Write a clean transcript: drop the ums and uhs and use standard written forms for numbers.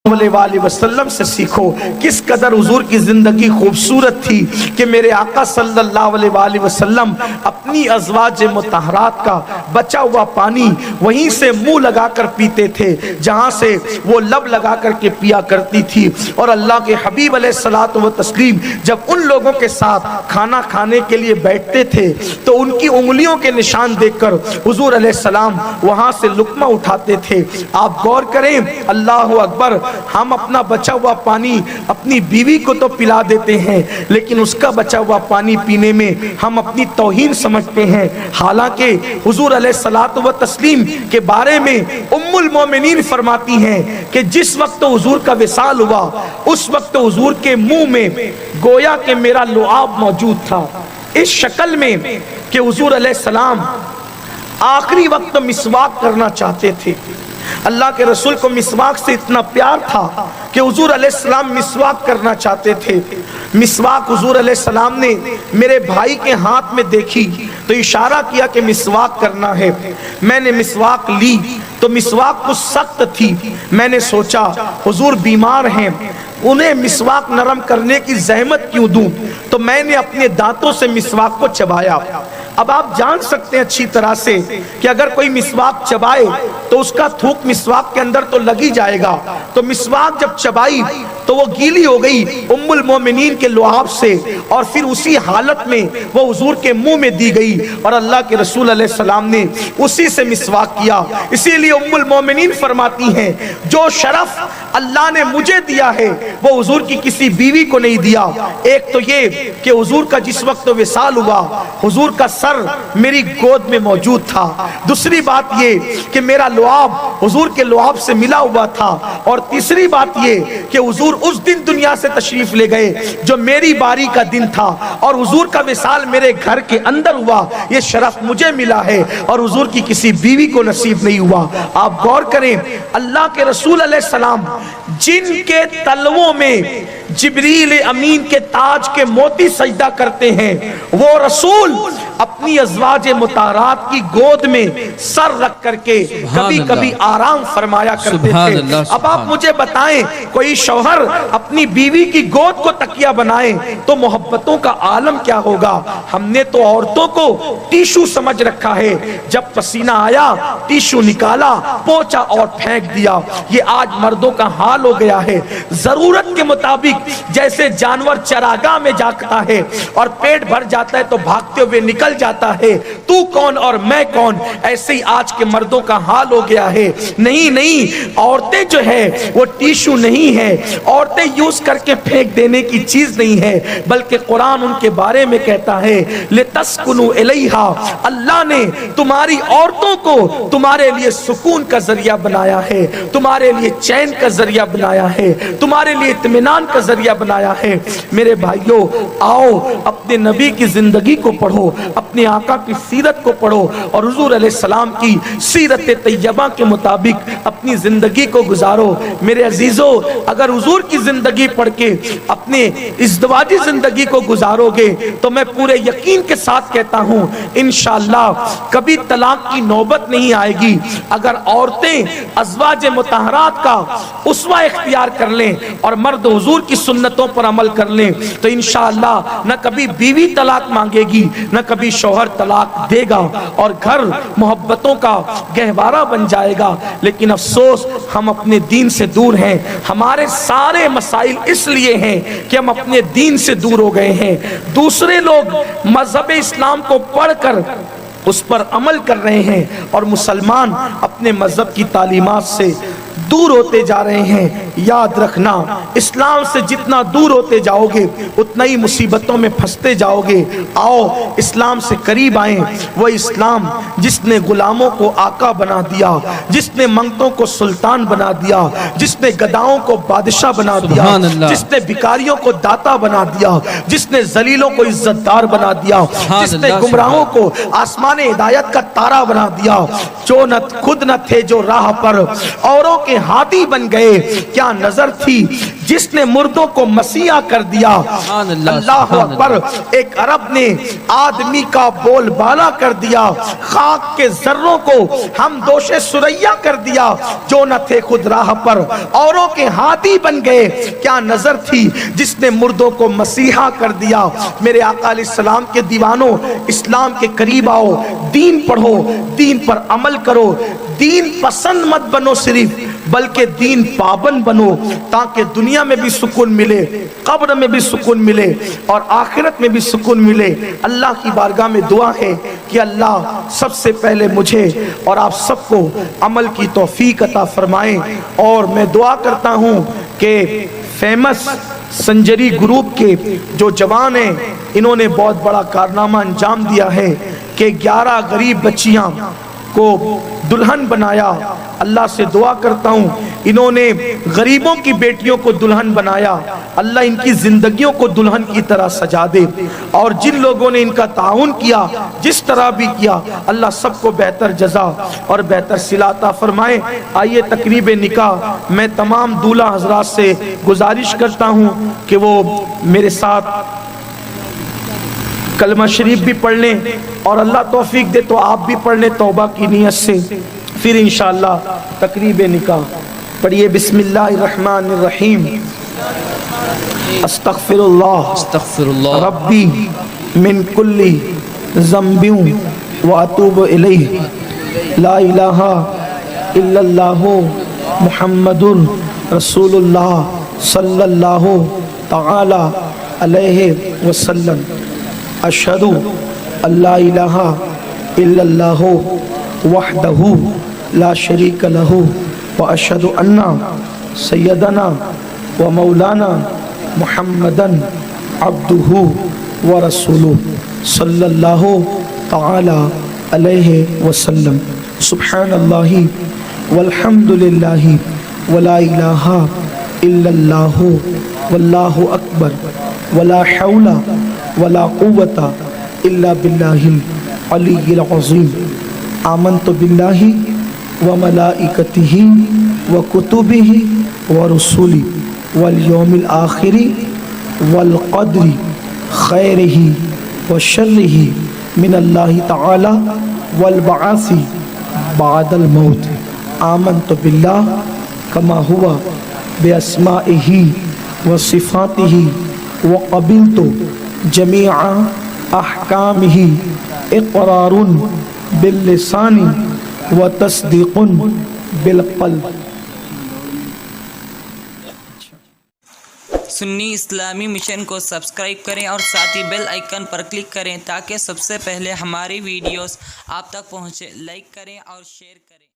علیہ وسلم سے سیکھو کس قدر حضور کی زندگی خوبصورت تھی کہ میرے آقا صلی اللہ علیہ وسلم اپنی ازواج مطہرات کا بچا ہوا پانی وہیں سے منہ لگا کر پیتے تھے جہاں سے وہ لب لگا کر کے پیا کرتی تھی. اور اللہ کے حبیب علیہ الصلوۃ والتسلیم جب ان لوگوں کے ساتھ کھانا کھانے کے لیے بیٹھتے تھے تو ان کی انگلیوں کے نشان دیکھ کر حضور علیہ السلام وہاں سے لقمہ اٹھاتے تھے. آپ غور کریں, اللہ اکبر, ہم اپنا بچا ہوا پانی اپنی بیوی کو تو پلا دیتے ہیں لیکن اس کا بچا ہوا پانی پینے میں ہم اپنی توہین سمجھتے ہیں. حالانکہ حضور علیہ الصلوۃ والتسلیم کے بارے میں ام المومنین فرماتی ہیں کہ جس وقت حضور کا وصال ہوا اس وقت حضور کے منہ میں گویا کہ میرا لعاب موجود تھا, اس شکل میں کہ حضور علیہ السلام آخری وقت مسواک کرنا چاہتے تھے. اللہ کے رسول کو مسواک سے اتنا پیار تھا کہ حضور علیہ السلام مسواک کرنا چاہتے تھے. مسواک حضور علیہ السلام نے میرے بھائی کے ہاتھ میں دیکھی تو اشارہ کیا کہ مسواک کرنا ہے. میں نے مسواک لی تو مسواک کچھ سخت تھی. میں نے سوچا حضور بیمار ہیں, انہیں مسواک نرم کرنے کی زحمت کیوں دوں, تو میں نے اپنے دانتوں سے مسواک کو چبایا. اب آپ جان سکتے ہیں اچھی طرح سے کہ اگر کوئی مسواک چبائے تو اس کا تھوک مسواک کے اندر تو لگ ہی جائے گا. تو مسواک جب چبائی تو وہ گیلی ہو گئی ام المومنین کے لعاب سے اور پھر اسی حالت میں وہ حضور کے منہ میں دی گئی اور اللہ کے رسول علیہ السلام نے اسی سے مسواک کیا. اسی لیے ام المومنین فرماتی ہیں جو شرف اللہ نے مجھے دیا ہے وہ حضور کی کسی بیوی کو نہیں دیا. ایک تو یہ کہ حضور کا جس وقت وصال ہوا حضور کا سر میری گود میں موجود تھا. دوسری بات یہ کہ میرا لعاب حضور کے لعاب سے ملا ہوا تھا. اور تیسری بات یہ کہ حضور اس دن دنیا سے تشریف لے گئے جو میری باری کا دن تھا اور حضور کا وصال میرے گھر کے اندر ہوا. یہ شرف مجھے ملا ہے اور حضور کی کسی بیوی کو نصیب نہیں ہوا. آپ غور کریں, اللہ کے رسول علیہ السلام جن کے تلووں میں جبریل امین کے تاج کے موتی سجدہ کرتے ہیں وہ رسول اپنی ازواج مطہرات کی گود میں سر رکھ کر کے کبھی کبھی آرام فرمایا کرتے تھے. اب آپ مجھے بتائیں کوئی شوہر اپنی بیوی کی گود کو تکیہ بنائے تو محبتوں کا عالم کیا ہوگا. ہم نے تو عورتوں کو ٹیشو سمجھ رکھا ہے, جب پسینہ آیا ٹیشو نکالا پوچھا اور پھینک دیا. یہ آج مردوں کا حال ہو گیا ہے. ضرورت کے مطابق جیسے جانور چراگاہ میں جاتا ہے اور پیٹ بھر جاتا ہے تو بھاگتے ہوئے نکل جاتا ہے, تو کون اور میں کون, ایسے ہی آج کے مردوں کا حال ہو گیا ہے. نہیں, عورتیں جو ہے وہ ٹیشو نہیں ہے, عورتیں یوز کر کے پھینک دینے کی چیز نہیں ہے, بلکہ قرآن ان کے بارے میں کہتا ہے لِتَسْكُنُوا إِلَيْهَا, اللہ نے تمہاری عورتوں کو تمہارے لیے سکون کا ذریعہ بنایا ہے, تمہارے لیے چین کا ذریعہ بنایا ہے, تمہارے لیے اطمینان کا ذریعہ بنایا ہے. میرے بھائیوں آؤ اپنے نبی کی زندگی کو پڑھو, اپنے آقا کی سیرت کو پڑھو اور حضور علیہ السلام کی سیرت طیبہ کے مطابق اپنی زندگی کو گزارو. میرے عزیزو اگر حضور کی زندگی پڑھ کے اپنے ازدواجی زندگی کو گزارو گے تو میں پورے یقین کے ساتھ کہتا ہوں انشاءاللہ کبھی طلاق کی نوبت نہیں آئے گی. اگر عورتیں ازواج مطہرات کا اسوہ اختیار کر لیں اور مرد حضور کی سنتوں پر عمل کر لیں تو انشاءاللہ نہ کبھی بیوی طلاق مانگے گی نہ کبھی شوہر طلاق دے گا اور گھر محبتوں کا گہوارہ بن جائے گا. لیکن افسوس ہم اپنے دین سے دور ہیں. ہمارے سارے مسائل اس لیے ہیں کہ ہم اپنے دین سے دور ہو گئے ہیں. دوسرے لوگ مذہب اسلام کو پڑھ کر اس پر عمل کر رہے ہیں اور مسلمان اپنے مذہب کی تعلیمات سے دور ہوتے جا رہے ہیں. یاد رکھنا اسلام سے جتنا دور ہوتے جاؤ گے اتنا ہی مصیبتوں میں پھنستے جاؤ گے. آؤ اسلام سے قریب آئیں. وہ اسلام جس نے غلاموں کو آقا بنا دیا, جس نے منگتوں کو سلطان بنا دیا, جس نے گداؤں کو بادشاہ بنا دیا, جس نے بھکاریوں کو داتا بنا دیا, جس نے ذلیلوں کو عزت دار بنا دیا, جس نے گمراہوں کو آسمان ہدایت کا تارا بنا دیا, جو خود نہ تھے جو راہ پر اوروں کے کے ہادی بن گئے. کیا نظر تھی جس نے مردوں کو مسیحا کر دیا. اللہ اکبر. ایک عرب نے آدمی کا بول بالا کر دیا. خاک کے ذروں کو ہم دوش سریا کر دیا. جو نہ تھے خود راہ پر اوروں کے ہادی بن گئے. کیا نظر تھی جس نے مردوں کو مسیحا کر دیا. میرے آقا علیہ السلام کے دیوانوں، اسلام کے قریب آؤ، دین پڑھو، دین پر عمل کرو. دین پسند مت بنو صرف، بلکہ دین پابند بنو، تاکہ دنیا میں بھی سکون ملے، قبر میں بھی سکون ملے اور آخرت میں بھی سکون ملے. اللہ کی بارگاہ میں دعا ہے کہ اللہ سب سے پہلے مجھے اور آپ سب کو عمل کی توفیق عطا فرمائیں. اور میں دعا کرتا ہوں کہ فیمس سنجری گروپ کے جو جوان ہیں، انہوں نے بہت بڑا کارنامہ انجام دیا ہے کہ 11 غریب بچیاں کو دلہن بنایا. اللہ سے دعا کرتا ہوں انہوں نے غریبوں کی بیٹیوں کو دلہن بنایا. اللہ ان کی زندگیوں کو دلہن کی طرح سجا دے. اور جن لوگوں نے ان کا تعاون کیا، جس طرح بھی کیا، اللہ سب کو بہتر جزا اور بہتر صلہ عطا فرمائے. آئیے تقریب نکاح میں تمام دولہا حضرات سے گزارش کرتا ہوں کہ وہ میرے ساتھ کلمہ شریف بھی پڑھ لیں اور اللہ توفیق دے تو آپ بھی پڑھ لیں توبہ کی نیت سے. پھر انشاءاللہ تقریب نکاح پڑھیے. بسم اللہ الرحمن الرحیم. استغفر اللہ ربی من کل ذنب واتوب الیہ. لا الہ الا اللہ محمد رسول اللہ صلی اللہ تعالی علیہ وسلم. اشہد ان لا الہ الا اللہ وحدہ لا شریک لہ واشہد ان سیدنا و مولانا محمدا عبدہ ورسولہ صلی اللہ تعالی علیہ وسلم. سبحان اللہ والحمد للہ ولا الہ الا اللہ واللہ اکبر ولا حول ولا قوت الا باللہ العلی العظیم. آمنت باللہ وملائکتہ وکتبہ ورسلہ والیوم الآخر والقدر خیرہ وشرہ من اللہ تعالی والبعث بعد الموت. آمنت باللہ کما ہوا باسمائہ وصفاتہ وقبلت جمیع احکامہ اقرار باللسان وتصدیق بالقلب. سنی اسلامی مشن کو سبسکرائب کریں اور ساتھ ہی بیل آئیکن پر کلک کریں تاکہ سب سے پہلے ہماری ویڈیوز آپ تک پہنچے. لائک کریں اور شیئر کریں.